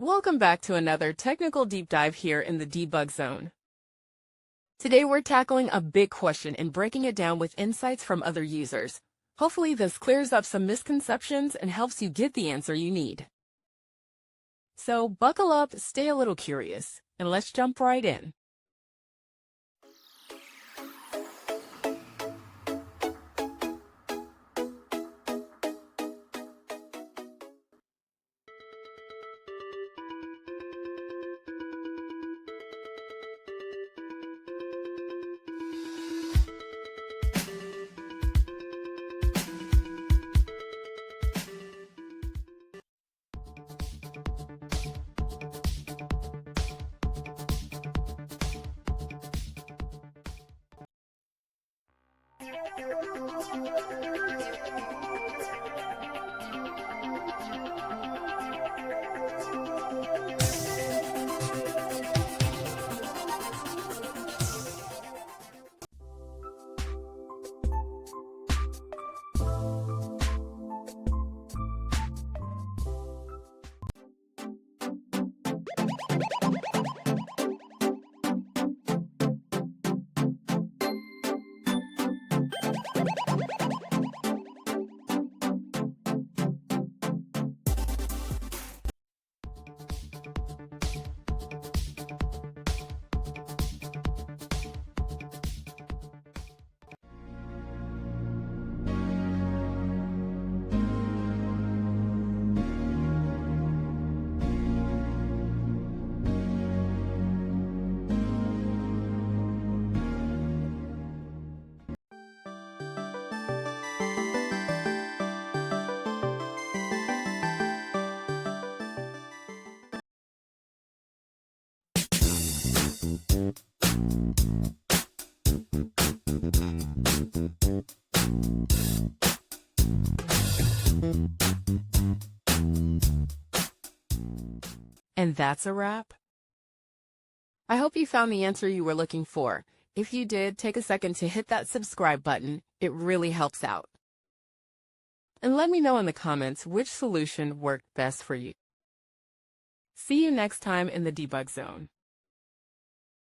Welcome back to another technical deep dive here in the debug zone. Today we're tackling a big question and breaking it down with insights from other users. Hopefully this clears up some misconceptions and helps you get the answer you need. So buckle up, stay a little curious, and let's jump right in. And that's a wrap. I hope you found the answer you were looking for. If you did, take a second to hit that subscribe button. It really helps out. And let me know in the comments which solution worked best for you. See you next time in the debug zone.